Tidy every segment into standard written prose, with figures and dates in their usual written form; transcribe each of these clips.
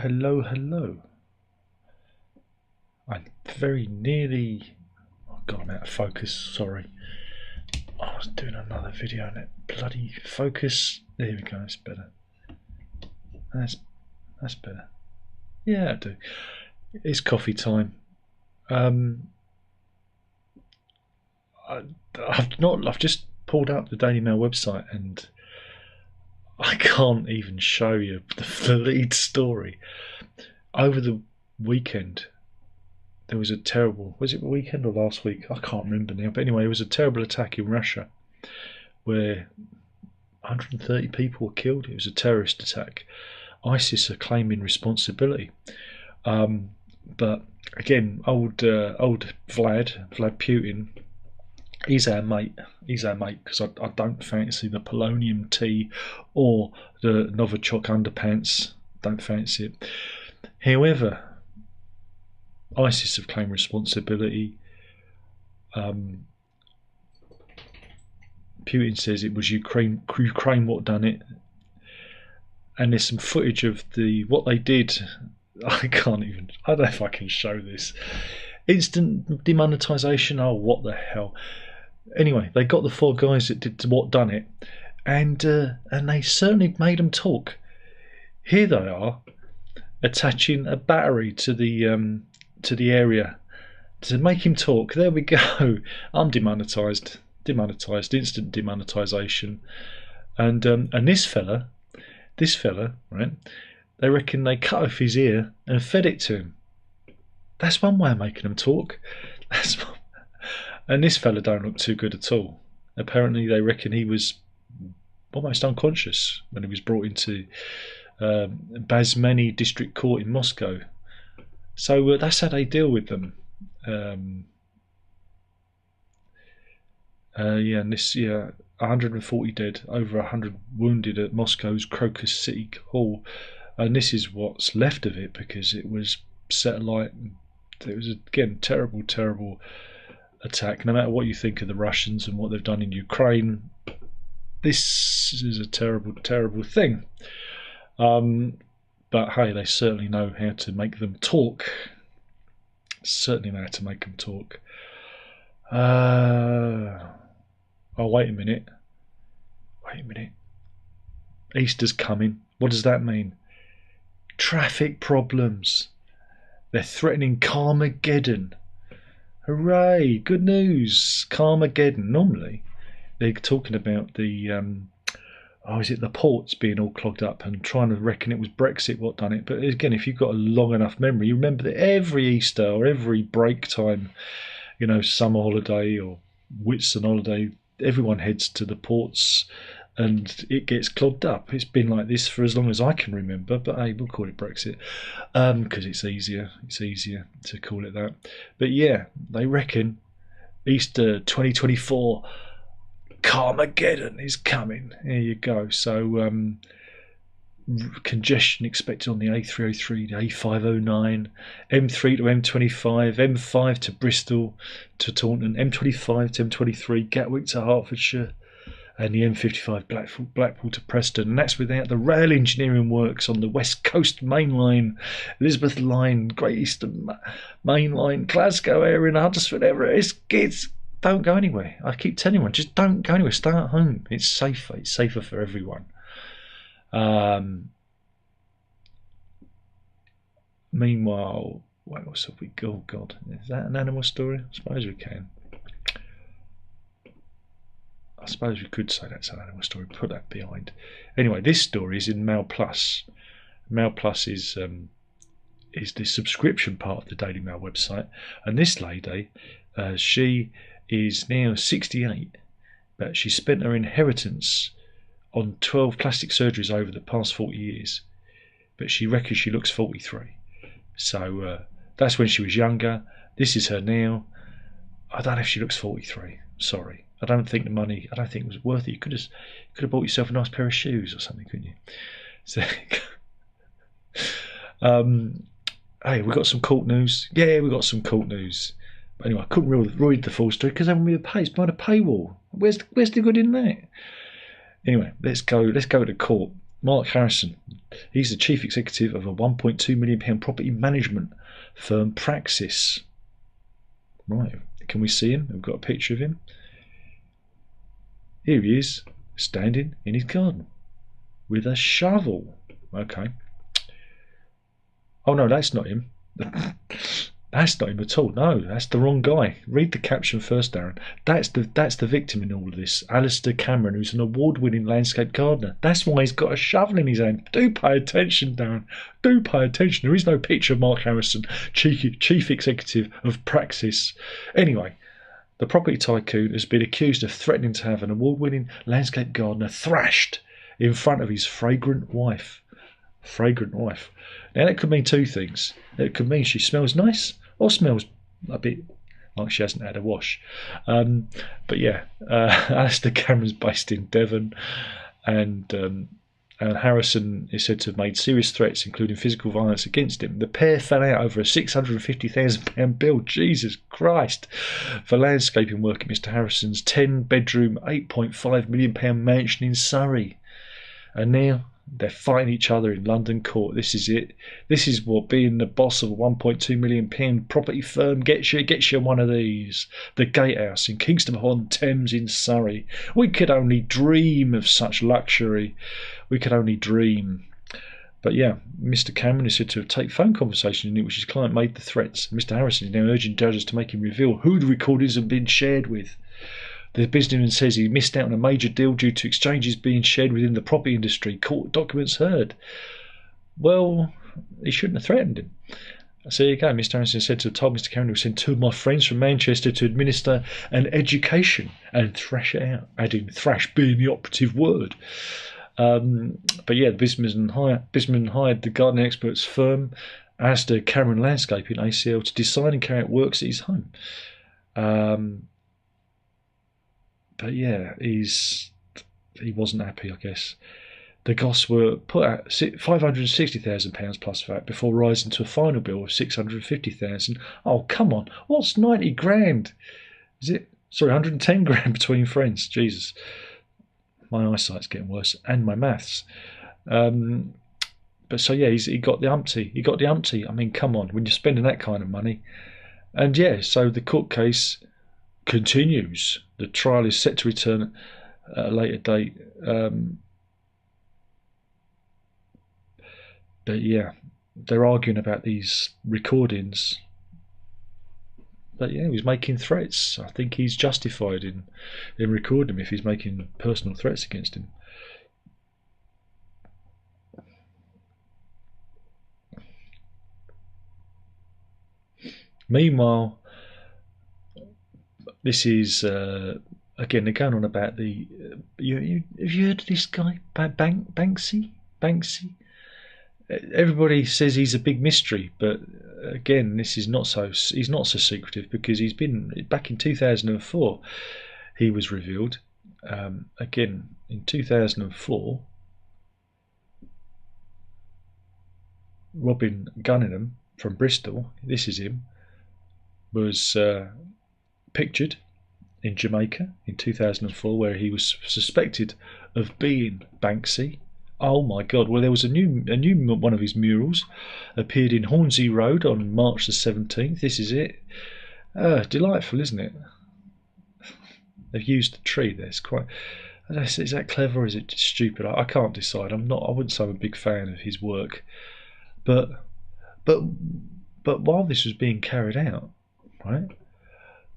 hello, hello. I'm very nearly... Oh God, I'm out of focus, sorry. I was doing another video and it bloody focus. There we go, that's better. That's better. Yeah, I do. It's coffee time. I've just pulled up the Daily Mail website and I can't even show you the lead story. Over the weekend, there was a terrible... Was it the weekend or last week? I can't remember now. But anyway, it was a terrible attack in Russia where 130 people were killed. It was a terrorist attack. ISIS are claiming responsibility. But again, old Vladimir Putin, he's our mate. He's our mate because I don't fancy the polonium tea or the Novichok underpants. Don't fancy it. However, ISIS have claimed responsibility. Putin says it was Ukraine what done it, and there's some footage of what they did. I don't know if I can show this. Instant demonetization. Oh, what the hell! Anyway, they got the 4 guys that did what done it, and they certainly made them talk. Here they are, attaching a battery to the area to make him talk. There we go. I'm demonetized. Instant demonetization. And this fella, right? They reckon they cut off his ear and fed it to him. That's one way of making them talk. And this fella don't look too good at all. Apparently, they reckon he was almost unconscious when he was brought into Basmany District Court in Moscow. So that's how they deal with them. And this 140 dead, over 100 wounded at Moscow's Crocus City Hall, and this is what's left of it because it was set alight. It was again terrible attack. No matter what you think of the Russians and what they've done in Ukraine, this is a terrible thing. But hey, they certainly know how to make them talk. Oh, wait a minute. Easter's coming. What does that mean? Traffic problems. They're threatening Carmageddon. Hooray! Good news. Carmageddon. Normally, they're talking about the is it the ports being all clogged up and trying to reckon it was Brexit what done it. But again, if you've got a long enough memory, you remember that every Easter or every break time, summer holiday or Whitsun holiday, everyone heads to the ports and it gets clogged up. It's been like this for as long as I can remember, but hey, we'll call it Brexit because it's easier to call it that. But yeah, they reckon Easter 2024 Carmageddon is coming. There you go. So congestion expected on the A303, the A509, M3 to M25, M5 to Bristol to Taunton, M25 to M23, Gatwick to Hertfordshire, and the M55 Blackpool to Preston. And that's without the rail engineering works on the West Coast Main Line, Elizabeth Line, Great Eastern Main Line, Glasgow area, Huddersfield area. It's don't go anywhere. I keep telling everyone, just don't go anywhere. Stay at home. It's safer. It's safer for everyone. Meanwhile, what else have we got? Oh God, is that an animal story? I suppose we can. I suppose we could say that's an animal story. Put that behind. Anyway, this story is in Mail Plus. Mail Plus is the subscription part of the Daily Mail website, and this lady, she is now 68, but she spent her inheritance on 12 plastic surgeries over the past 40 years, but she reckons she looks 43. So that's when she was younger. This is her now. I don't know if she looks 43. Sorry. I don't think it was worth it. You could have bought yourself a nice pair of shoes or something, couldn't you? So, hey, we got some court news. Yeah, we got some court news. But anyway, I couldn't really read the full story because they want me to pay. It's behind a paywall. Where's the good in that? Anyway, let's go to court. Mark Harrison. He's the chief executive of a £1.2 million property management firm, Praxis. Right, can we see him? We've got a picture of him. Here he is, standing in his garden with a shovel. Okay. Oh no, that's not him. That's not him at all. No, that's the wrong guy. Read the caption first, Darren. That's the victim in all of this. Alistair Cameron, who's an award-winning landscape gardener. That's why he's got a shovel in his hand. Do pay attention, Darren. Do pay attention. There is no picture of Mark Harrison, chief executive of Praxis. Anyway, the property tycoon has been accused of threatening to have an award-winning landscape gardener thrashed in front of his fragrant wife. Fragrant wife. Now that could mean two things. It could mean she smells nice or smells a bit like she hasn't had a wash. But yeah, Alistair Cameron's based in Devon, and Harrison is said to have made serious threats, including physical violence against him. The pair fell out over a £650,000 bill, Jesus Christ, for landscaping work at Mr. Harrison's 10-bedroom, £8.5 million mansion in Surrey. And now they're fighting each other in London court. This is it. This is what being the boss of a £1.2 million property firm gets you. It gets you one of these. The Gatehouse in Kingston upon Thames in Surrey. We could only dream of such luxury. We could only dream. But yeah, Mr. Cameron is said to have taken phone conversation in which his client made the threats. Mr. Harrison is now urging judges to make him reveal who the recordings have been shared with. The businessman says he missed out on a major deal due to exchanges being shared within the property industry. Court documents heard. Well, he shouldn't have threatened him. So there you go. Mr. Harrison said to have told Mr. Cameron to send two of my friends from Manchester to administer an education and thrash it out, adding thrash being the operative word. But yeah, the businessman hired the gardening experts firm, Alistair Cameron Landscaping ACL, to design and carry out works at his home. But yeah, he wasn't happy, I guess. The costs were put at £560,000 plus VAT before rising to a final bill of £650,000. Oh, come on. What's 90 grand? Is it? Sorry, 110 grand between friends. Jesus. My eyesight's getting worse, and my maths. But so yeah, he got the umpty. He got the umpty. I mean, come on, when you're spending that kind of money. And yeah, so the court case continues. The trial is set to return at a later date. But yeah, they're arguing about these recordings. But yeah, he was making threats. I think he's justified in recording him if he's making personal threats against him. Meanwhile, this is again, they're going on about the. Have you heard of this guy, Banksy? Banksy. Everybody says he's a big mystery, but again, this is not so. He's not so secretive because he's been back in 2004. He was revealed again in 2004. Robin Gunningham from Bristol. This is him. Was pictured in Jamaica in 2004, where he was suspected of being Banksy. Oh my God! Well, there was a new one of his murals appeared in Hornsey Road on March the 17th. This is it. Delightful, isn't it? They've used the tree there. It's quite. Is that clever or is it just stupid? I can't decide. I wouldn't say I'm a big fan of his work, but while this was being carried out, right?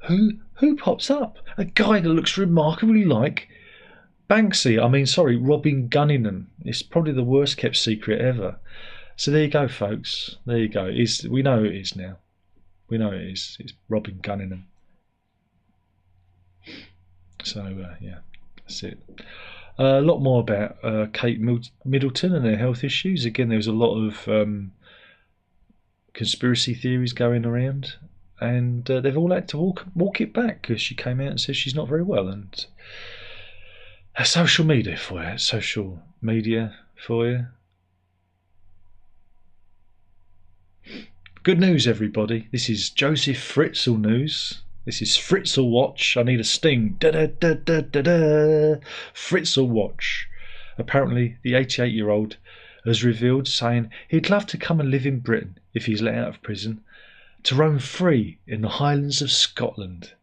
Who pops up? A guy that looks remarkably like Banksy. I mean, sorry, Robin Gunningham. It's probably the worst kept secret ever. So there you go, folks. There you go. We know who it is now. We know it is. It's Robin Gunningham. So yeah, that's it. A lot more about Kate Middleton and their health issues. Again, there was a lot of conspiracy theories going around, and they've all had to walk it back because she came out and said she's not very well. And social media for you. Social media for you. Good news, everybody. This is Joseph Fritzl news. This is Fritzl Watch. I need a sting. Da da da da da da. Fritzl Watch. Apparently, the 88-year-old has revealed, saying he'd love to come and live in Britain if he's let out of prison, to roam free in the Highlands of Scotland.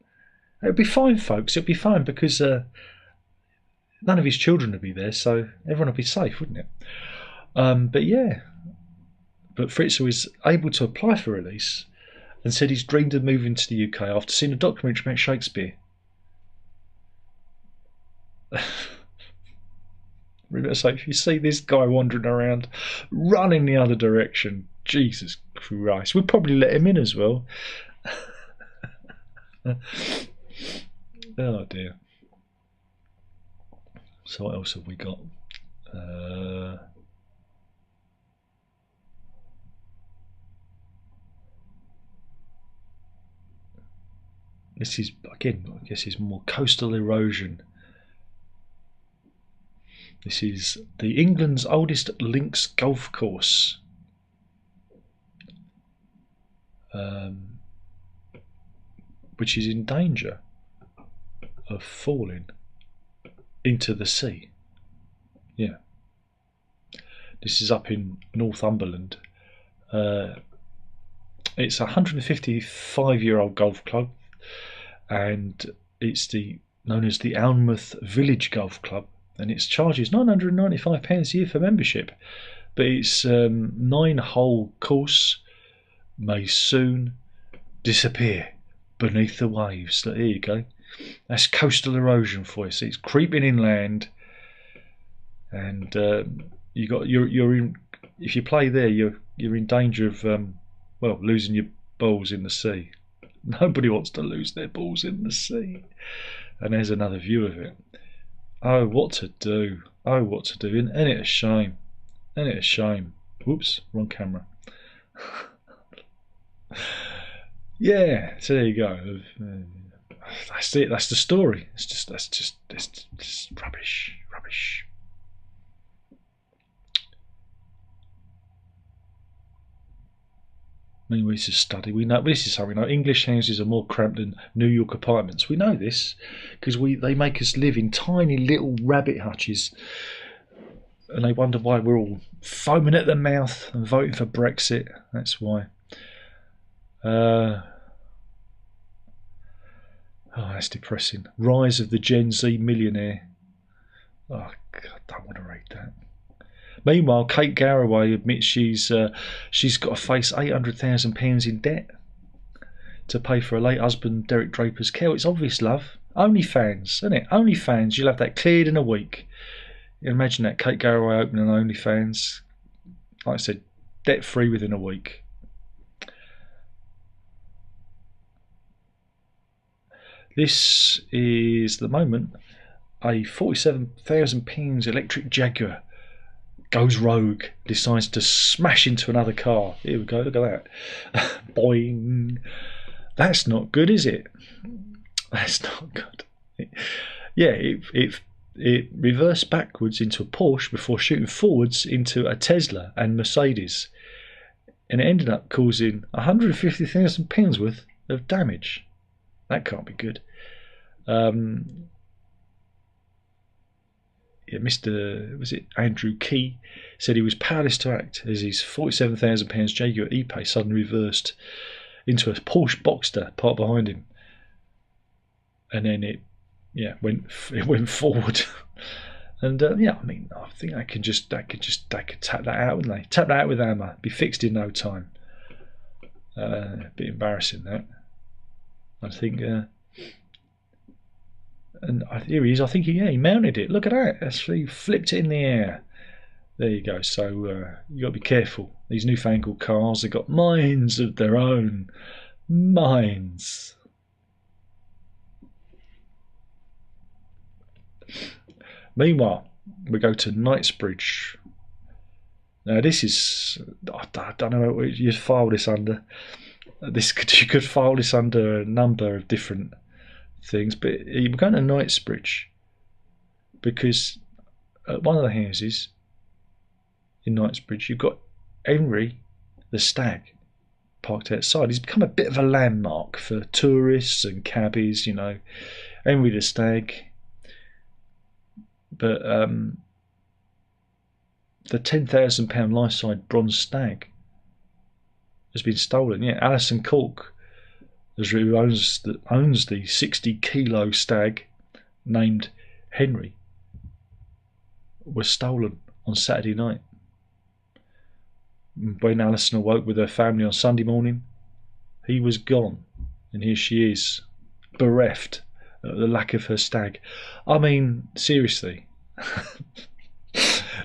It'll be fine, folks. It'll be fine because none of his children would be there, so everyone would be safe, wouldn't it? But yeah, but Fritzl is able to apply for release and said he's dreamed of moving to the UK after seeing a documentary about Shakespeare. So if you see this guy wandering around, run in the other direction. Jesus Christ, we'd probably let him in as well. Oh dear. So what else have we got? This is, again, I guess is more coastal erosion. This is the England's oldest links golf course. Which is in danger of falling into the sea. Yeah. This is up in Northumberland. It's a 155-year-old golf club, and it's known as the Alnmouth Village Golf Club, and it charges £995 a year for membership. But its 9-hole course may soon disappear beneath the waves. There you go. That's coastal erosion for you. See, it's creeping inland, and you're in. If you play there, you're in danger of losing your balls in the sea. Nobody wants to lose their balls in the sea. And there's another view of it. Oh, what to do? Oh, what to do? Isn't it a shame? Isn't it a shame? Whoops, wrong camera. Yeah, so there you go. That's it. That's the story. It's just rubbish. Meanwhile, this is study. We know this is something. We know English houses are more cramped than New York apartments. We know this because they make us live in tiny little rabbit hutches, and they wonder why we're all foaming at the mouth and voting for Brexit. That's why. Oh, that's depressing. Rise of the Gen Z millionaire. Oh, God, I don't want to read that. Meanwhile, Kate Garraway admits she's got to face £800,000 in debt to pay for her late husband Derek Draper's care. It's obvious, love. OnlyFans, isn't it? OnlyFans. You'll have that cleared in a week. Imagine that, Kate Garraway opening an OnlyFans. Like I said, debt free within a week. This is the moment a £47,000 electric Jaguar goes rogue, decides to smash into another car. Here we go, look at that. Boing. That's not good, is it? That's not good. It reversed backwards into a Porsche before shooting forwards into a Tesla and Mercedes, and it ended up causing £150,000 worth of damage. That can't be good. Mr. Andrew Key said he was powerless to act as his £47,000 Jaguar E-Pace suddenly reversed into a Porsche Boxster parked behind him, and then it went forward. And I think they could tap that out, wouldn't they? Tap that out with a hammer, be fixed in no time. A bit embarrassing, that. I think. And here he is. I think he mounted it. Look at that. Actually flipped it in the air. There you go. So you got to be careful. These newfangled cars, they've got minds of their own. Minds. Meanwhile, we go to Knightsbridge. Now this is, I don't know what you'd file this under. You could file this under a number of different things, but you're going to Knightsbridge because at one of the houses in Knightsbridge you've got Henry the stag parked outside. He's become a bit of a landmark for tourists and cabbies, Henry the stag. But the £10,000 life-size bronze stag has been stolen. Yeah, Alison Cork, who owns the 60-kilo stag named Henry, was stolen on Saturday night. When Alison awoke with her family on Sunday morning, he was gone, and here she is, bereft at the lack of her stag. I mean, seriously,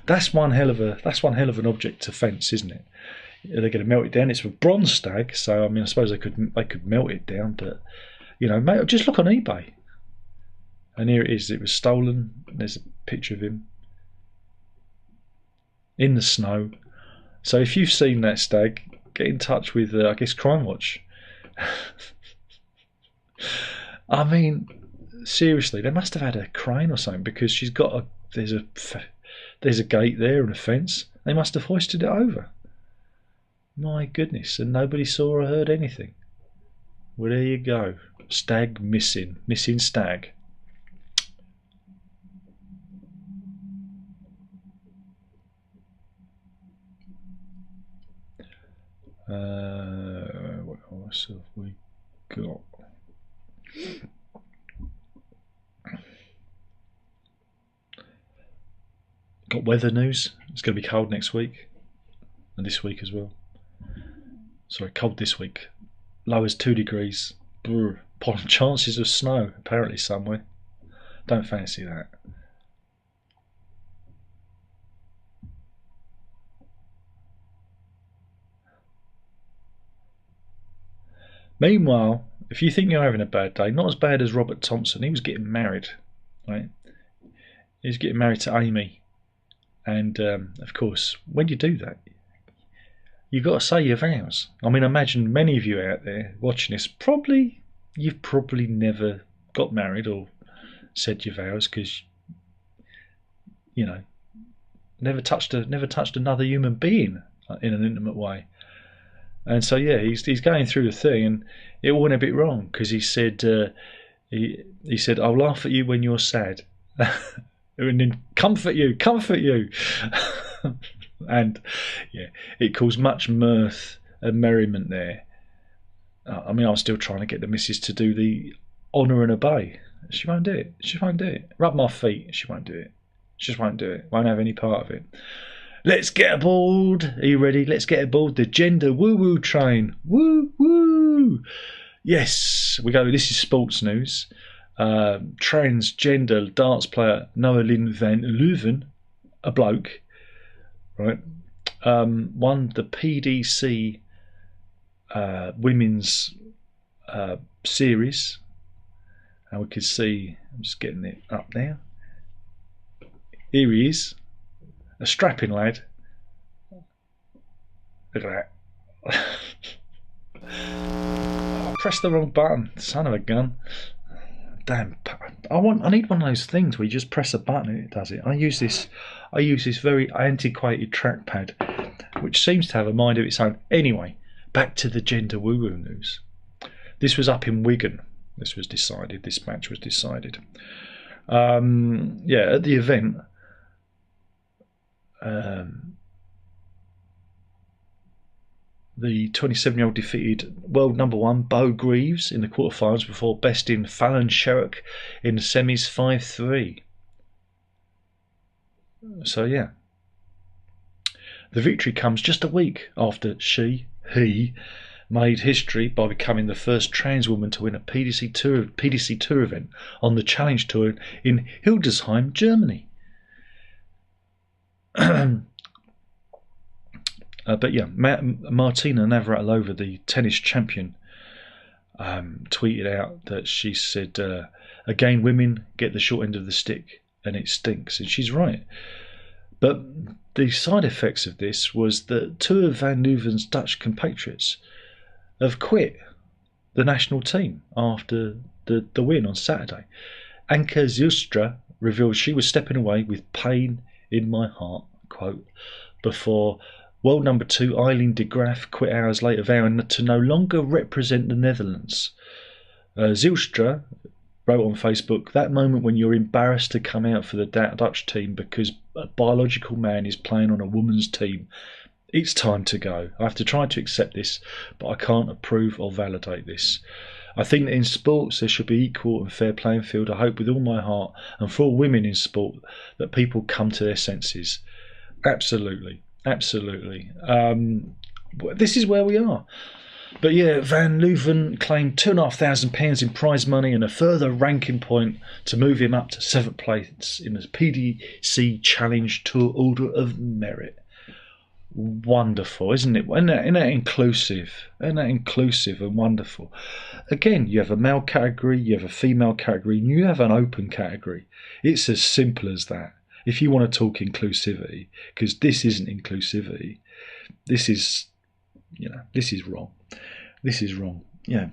that's one hell of an object to fence, isn't it? They're going to melt it down. It's a bronze stag, so I mean, I suppose they could melt it down, but you know, mate, just look on eBay, and here it is. It was stolen. There's a picture of him in the snow. So if you've seen that stag, get in touch with, I guess, Crime Watch. I mean, seriously, they must have had a crane or something, because she's got there's a gate there and a fence. They must have hoisted it over. My goodness, and nobody saw or heard anything. Well, there you go. Stag missing stag. What else have we got? Got weather news. It's going to be cold next week, and this week as well. Sorry, cold this week. Low as 2 degrees. Brr. Chances of snow, apparently, somewhere. Don't fancy that. Meanwhile, if you think you're having a bad day, not as bad as Robert Thompson. He was getting married, right? He was getting married to Amy, and of course, when you do that, you've got to say your vows. I mean, I imagine many of you out there watching this you've probably never got married or said your vows, because you know, never touched another human being in an intimate way. And so yeah, he's going through the thing, and it went a bit wrong, because he said he said, "I'll laugh at you when you're sad," and then comfort you, and yeah, it caused much mirth and merriment there. I mean, I was still trying to get the missus to do the honour and obey. She won't do it. Rub my feet. She won't do it. She just won't do it. Won't have any part of it. Let's get aboard. Are you ready? Let's get aboard the gender woo-woo train. Woo-woo. Yes, we go. This is sports news. Transgender darts player Noelin van Leuven, a bloke, right, won the PDC women's series. And we can see, I'm just getting it up now. Here he is. A strapping lad. Look at that. I pressed the wrong button, son of a gun. Damn. I need one of those things where you just press a button and it does it. I use this very antiquated trackpad, which seems to have a mind of its own. Anyway, back to the gender woo-woo news. This was up in Wigan. This match was decided. Yeah, at the event, the 27-year-old defeated world number 1 Beau Greaves in the quarterfinals before besting Fallon Sherrock in the semis 5-3. So yeah, the victory comes just a week after he made history by becoming the first trans woman to win a PDC Tour event on the Challenge Tour in Hildesheim, Germany. But yeah, Martina Navratilova, the tennis champion, tweeted out that she said, again, women get the short end of the stick and it stinks. And she's right. But the side effects of this was that 2 of Van Leuven's Dutch compatriots have quit the national team after the win on Saturday. Anke Zylstra revealed she was stepping away with pain in my heart, quote, before world number 2 Eileen de Graaf quit hours later, vowing to no longer represent the Netherlands. Zylstra, wrote on Facebook, that moment when you're embarrassed to come out for the Dutch team because a biological man is playing on a woman's team, it's time to go. I have to try to accept this, but I can't approve or validate this. I think that in sports there should be equal and fair playing field. I hope with all my heart, and for all women in sport, that people come to their senses. Absolutely, absolutely. This is where we are. But yeah, Van Leuven claimed £2,500 in prize money and a further ranking point to move him up to 7th place in the PDC Challenge Tour Order of Merit. Wonderful, isn't it? Isn't that inclusive? Isn't that inclusive and wonderful? Again, you have a male category, you have a female category, and you have an open category. It's as simple as that. If you want to talk inclusivity, because this isn't inclusivity, this is, this is wrong. This is wrong. Yeah.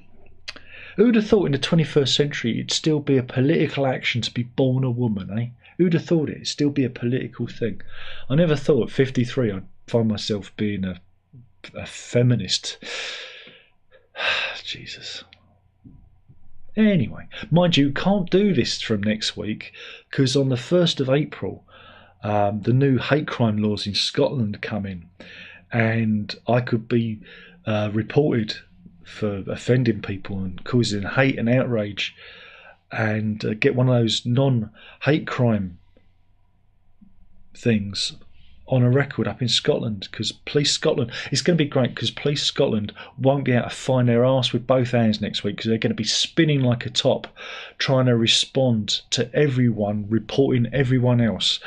Who would have thought in the 21st century it'd still be a political action to be born a woman, eh? Who'd have thought it'd still be a political thing? I never thought at 53 I'd find myself being a feminist. Jesus. Anyway, mind you, can't do this from next week because on the 1st of April, the new hate crime laws in Scotland come in, and I could be reported for offending people and causing hate and outrage, and get one of those non-hate crime things on a record up in Scotland, because Police Scotland, it's going to be great because Police Scotland won't be able to find their arse with both hands next week because they're going to be spinning like a top trying to respond to everyone reporting everyone else.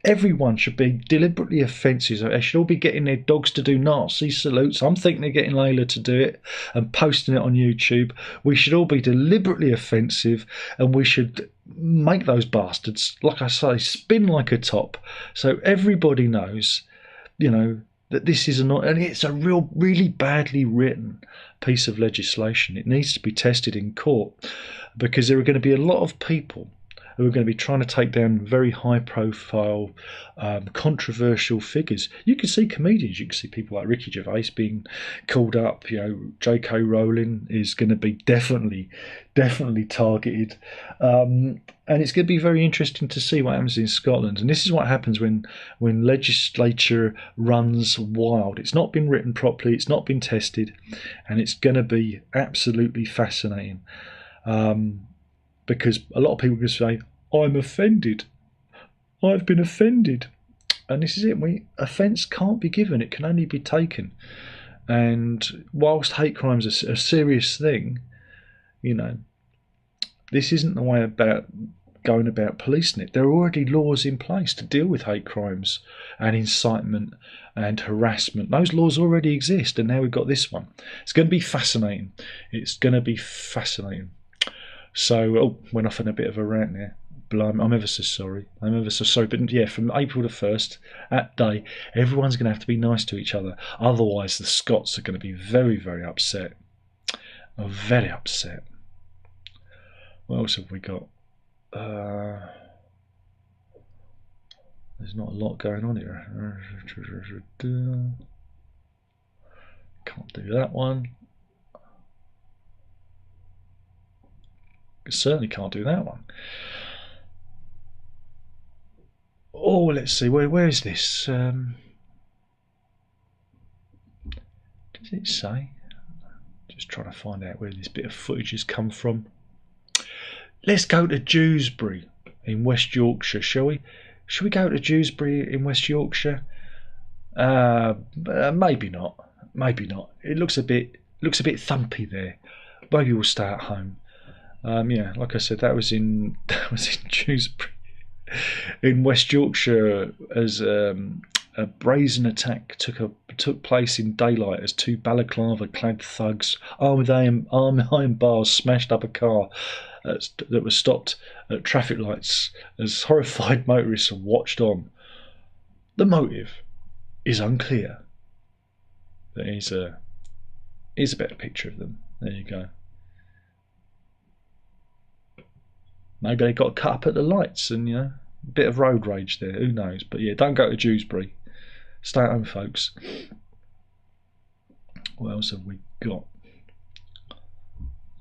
Everyone should be deliberately offensive. They should all be getting their dogs to do Nazi salutes. I'm thinking they're getting Layla to do it and posting it on YouTube. We should all be deliberately offensive, and we should make those bastards, like I say, spin like a top, so everybody knows, that this is not, and it's a really badly written piece of legislation. It needs to be tested in court, because there are going to be a lot of people who are going to be trying to take down very high-profile, controversial figures. You can see comedians, you can see people like Ricky Gervais being called up. J.K. Rowling is going to be definitely targeted, and it's going to be very interesting to see what happens in Scotland. And this is what happens when legislature runs wild. It's not been written properly, it's not been tested, and it's going to be absolutely fascinating. Because a lot of people can say, I'm offended. I've been offended. And this is it. Offence can't be given. It can only be taken. And whilst hate crimes are a serious thing, this isn't the way about going about policing it. There are already laws in place to deal with hate crimes and incitement and harassment. Those laws already exist, and now we've got this one. It's going to be fascinating. It's going to be fascinating. So, went off on a bit of a rant there. I'm ever so sorry. But yeah, from April the 1st, that day, everyone's going to have to be nice to each other. Otherwise, the Scots are going to be very, very upset. Very upset. What else have we got? There's not a lot going on here. Can't do that one. Certainly can't do that one. Oh, let's see. Where is this? Does it say? Just trying to find out where this bit of footage has come from. Let's go to Dewsbury in West Yorkshire, shall we? Shall we go to Dewsbury in West Yorkshire? Maybe not. Maybe not. It looks a bit thumpy there. Maybe we'll stay at home. Yeah, like I said, that was in Dewsbury in West Yorkshire, as a brazen attack took place in daylight as two balaclava-clad thugs armed with iron bars smashed up a car that was stopped at traffic lights as horrified motorists watched on. The motive is unclear. Here's a better picture of them. There you go. Maybe they got cut up at the lights and, a bit of road rage there. Who knows? But yeah, don't go to Dewsbury. Stay at home, folks. What else have we got?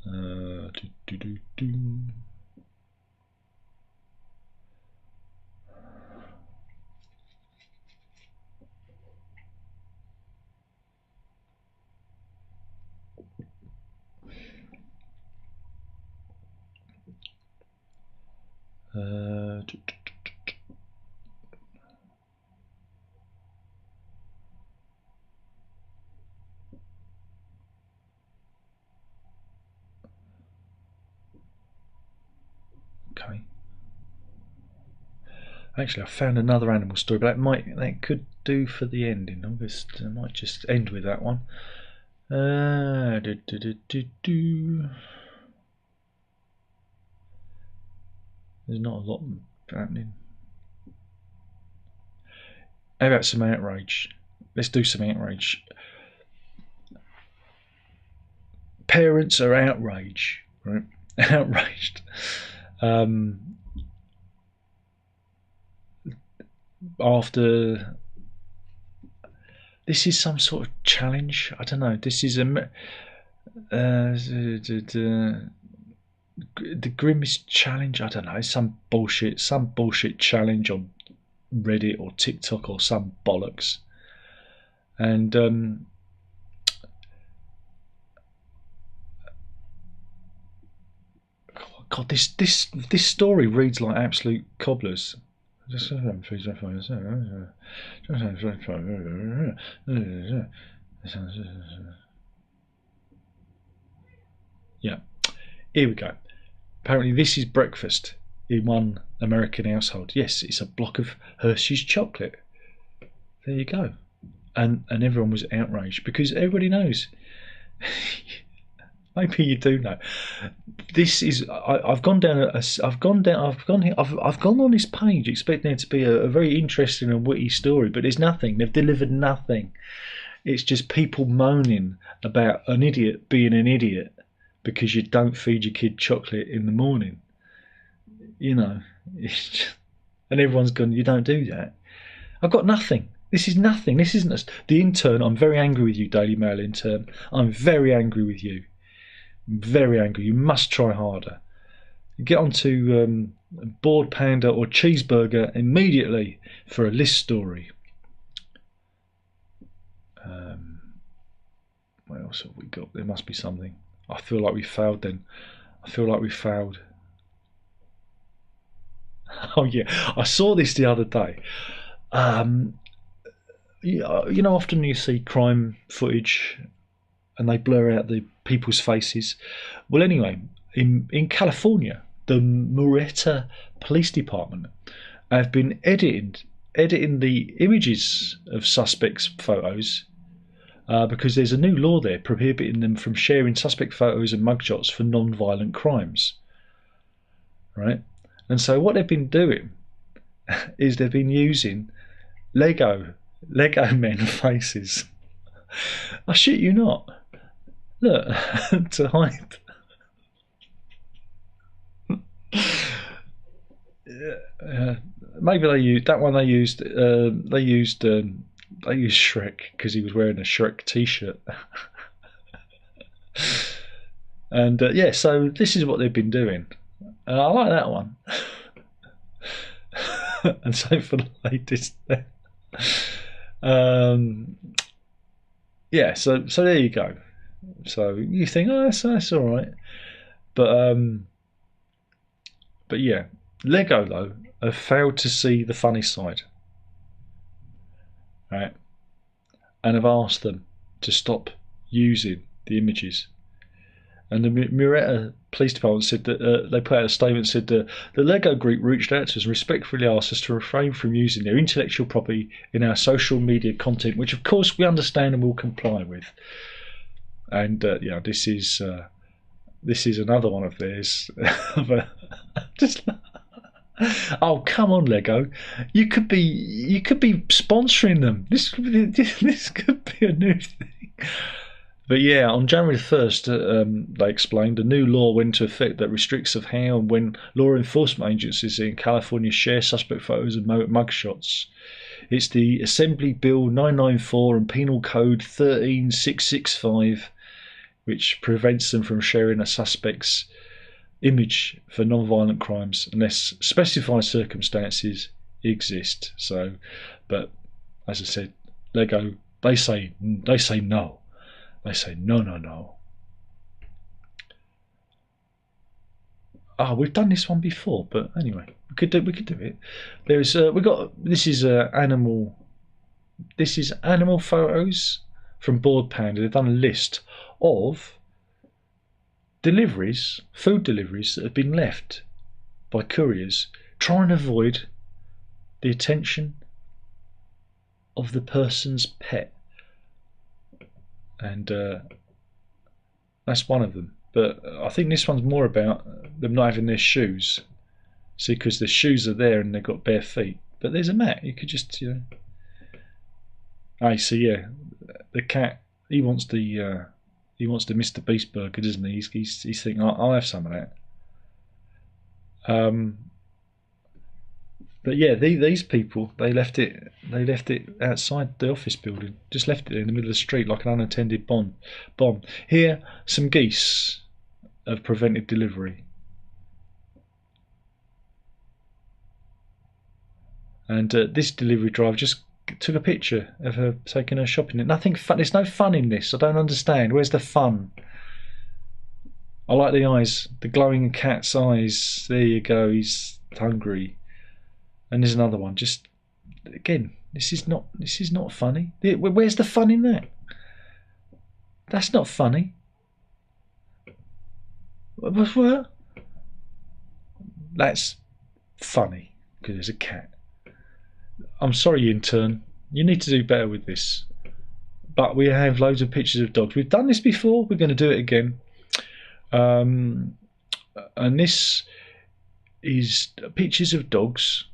Do, do, do. Okay. Actually, I found another animal story, but that could do for the ending. I might just end with that one. There's not a lot happening. How about some outrage? Let's do some outrage. Parents are outraged, right? Outraged. After this is some sort of challenge. I don't know. This is the grimmest challenge. I don't know. Some bullshit challenge on Reddit or TikTok or some bollocks. And God, this story reads like absolute cobblers. Yeah, here we go. Apparently, this is breakfast in one American household. Yes, it's a block of Hershey's chocolate. There you go. And everyone was outraged because everybody knows. Maybe you do know. This is. I've gone on this page expecting it to be a very interesting and witty story, but there's nothing. They've delivered nothing. It's just people moaning about an idiot being an idiot because you don't feed your kid chocolate in the morning. You know, and everyone's gone. You don't do that. I've got nothing. This is nothing. This isn't the intern. I'm very angry with you, Daily Mail intern. I'm very angry with you. Very angry. You must try harder. Get onto Board Panda or Cheeseburger immediately for a list story. What else have we got? There must be something. I feel like we failed then. I feel like we failed. Oh yeah, I saw this the other day. You know, often you see crime footage and they blur out the people's faces. Well, anyway, in California, the Murrieta Police Department have been editing the images of suspects' photos because there's a new law there prohibiting them from sharing suspect photos and mugshots for non-violent crimes. Right? And so what they've been doing is they've been using Lego men faces. I shit you not. Look, to hide. Maybe they used that one. They used Shrek because he was wearing a Shrek T-shirt. And yeah, so this is what they've been doing. I like that one. And so for the latest, yeah. So there you go. So you think, oh, that's all right, but yeah, Lego though have failed to see the funny side, right, and have asked them to stop using the images. And the Murrieta Police Department said that they put out a statement and said the Lego group reached out to us and respectfully asked us to refrain from using their intellectual property in our social media content, which of course we understand and will comply with. And yeah, this is another one of theirs. Just, oh come on, Lego! You could be sponsoring them. This could be a new thing. But yeah, on January 1st, they explained a new law went into effect that restricts of how and when law enforcement agencies in California share suspect photos and mugshots. It's the Assembly Bill 994 and Penal Code 13665. which prevents them from sharing a suspect's image for non-violent crimes unless specified circumstances exist. So, but as I said, Lego, they say no. They say no, no. We've done this one before, but anyway, we could do it. There's this is animal photos from Board Panda. They've done a list of deliveries, food deliveries that have been left by couriers, trying to avoid the attention of the person's pet, and that's one of them. But I think this one's more about them not having their shoes. See, because the shoes are there and they've got bare feet. But there's a mat. You could just, I see. Yeah, the cat. He wants the Mr. Beast burger, doesn't he? He's thinking, I'll have some of that. But yeah, these people, they left it outside the office building. Just left it in the middle of the street like an unattended bomb. Here, some geese have prevented delivery. And this delivery driver just took a picture of her taking her shopping. Nothing fun. There's no fun in this. I don't understand. Where's the fun? I like the eyes, the glowing cat's eyes. There you go. He's hungry. And there's another one. Just again, this is not funny. Where's the fun in that? That's not funny. What? That's funny because there's a cat. I'm sorry, intern. You need to do better with this. But we have loads of pictures of dogs. We've done this before. We're going to do it again. And this is pictures of dogs,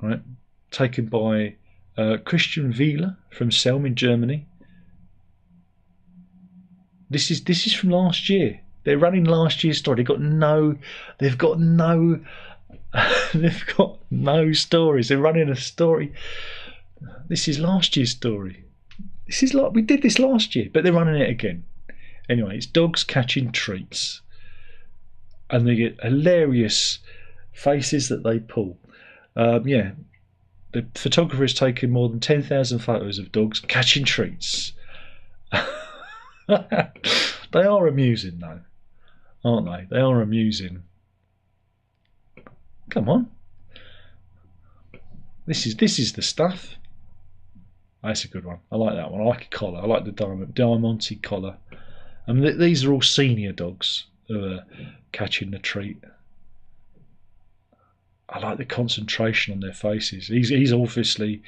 right? Taken by Christian Wieler from Selm in Germany. This is from last year. They're running last year's story. They've got no stories. They're running a story. This is last year's story. This is like we did this last year, but they're running it again. Anyway, it's dogs catching treats, and they get hilarious faces that they pull. The photographer has taken more than 10,000 photos of dogs catching treats. They are amusing, though, aren't they? They are amusing. Come on, this is the stuff. That's a good one. I like that one. I like a collar. I like the Diamante collar. And these are all senior dogs who are catching the treat. I like the concentration on their faces. He's obviously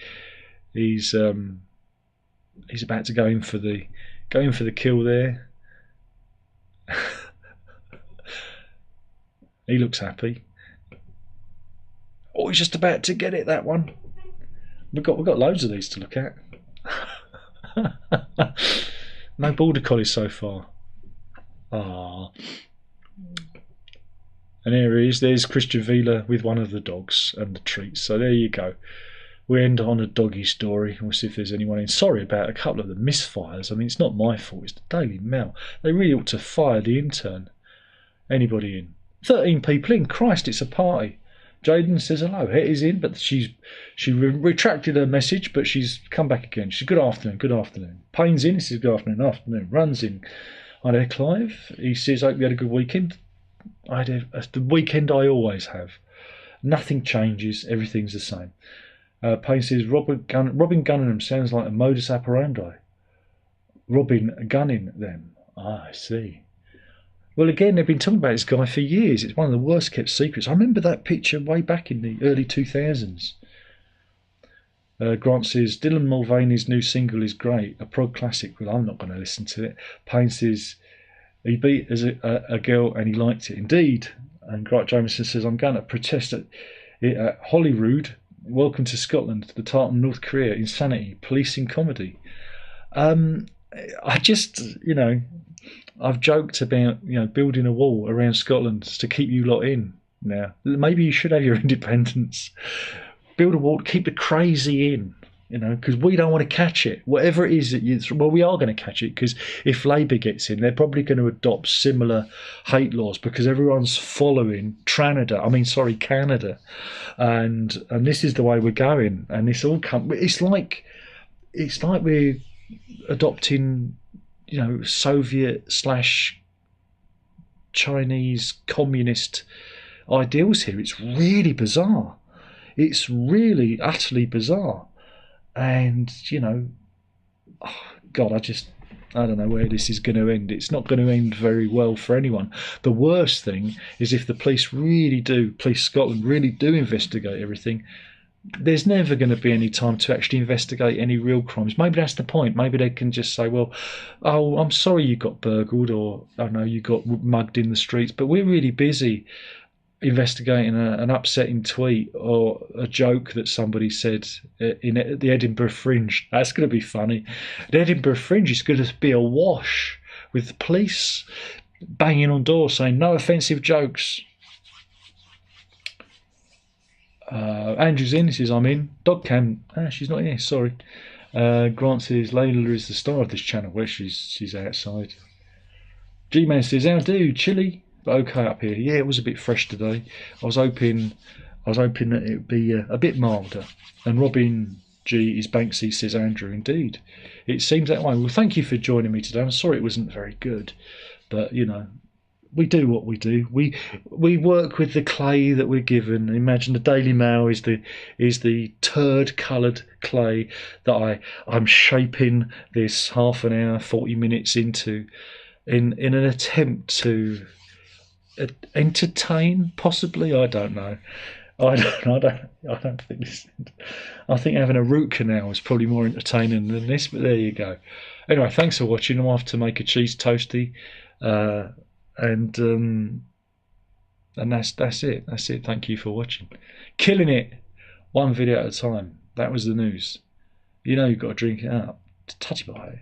he's about to go in for the kill there. He looks happy. Oh, he's just about to get it, that one. We've got loads of these to look at. No border collies so far. Ah. And here he is. There's Christian Wieler with one of the dogs and the treats. So there you go. We end on a doggy story. We'll see if there's anyone in. Sorry about a couple of the misfires. I mean, it's not my fault. It's the Daily Mail. They really ought to fire the intern. Anybody in? 13 people in. Christ, it's a party. Jaden says hello. Hetty's in, but she retracted her message, but she's come back again. She's good afternoon. Payne's in. He says good afternoon. Runs in. Hi there, Clive. He says, hope you had a good weekend. I had the weekend I always have. Nothing changes. Everything's the same. Payne says, Robin gunning them sounds like a modus operandi. Robin gunning them. I see. Well, again, they've been talking about this guy for years. It's one of the worst kept secrets. I remember that picture way back in the early 2000s. Grant says, Dylan Mulvaney's new single is great. A prog classic. Well, I'm not going to listen to it. Payne says, he beat as a girl and he liked it. Indeed. And Grant Jameson says, I'm going to protest at Holyrood. Welcome to Scotland, the Tartan, North Korea. Insanity. Policing comedy. I just, I've joked about, building a wall around Scotland to keep you lot in now. Maybe you should have your independence. Build a wall, keep the crazy in. you know, because we don't want to catch it. Whatever it is that well, we are going to catch it, because if Labour gets in, they're probably going to adopt similar hate laws, because everyone's following Canada, and this is the way we're going, and it's like we're adopting, you know, Soviet / Chinese communist ideals here. It's really bizarre. It's really utterly bizarre. And, you know, God, I don't know where this is going to end. It's not going to end very well for anyone. The worst thing is if the police Scotland really do investigate everything, there's never going to be any time to actually investigate any real crimes. Maybe that's the point. Maybe they can just say, well, oh, I'm sorry you got burgled, or I know you got mugged in the streets, but we're really busy investigating an upsetting tweet or a joke that somebody said in the Edinburgh Fringe. That's going to be funny. The Edinburgh Fringe is going to be awash with police banging on doors saying no offensive jokes. Andrew's in. He says, I'm in. Dogcam. She's not here. Sorry. Grant says Layla is the star of this channel. Well, she's outside. G-Man says, how do? Chilly? But okay up here. Yeah, it was a bit fresh today. I was hoping that it would be a bit milder. And Robin G is Banksy, says Andrew. Indeed, it seems that way. Well, thank you for joining me today. I'm sorry it wasn't very good, but you know, we do what we do. We work with the clay that we're given. Imagine the Daily Mail is the turd-coloured clay that I'm shaping this half an hour, 40 minutes into, in an attempt to entertain, possibly. I don't know. I don't think this. I think having a root canal is probably more entertaining than this. But there you go. Anyway, thanks for watching. I'll have to make a cheese toasty, and that's it. That's it. Thank you for watching. Killing it, one video at a time. That was the news. You know you've got to drink it up. Touchy bye.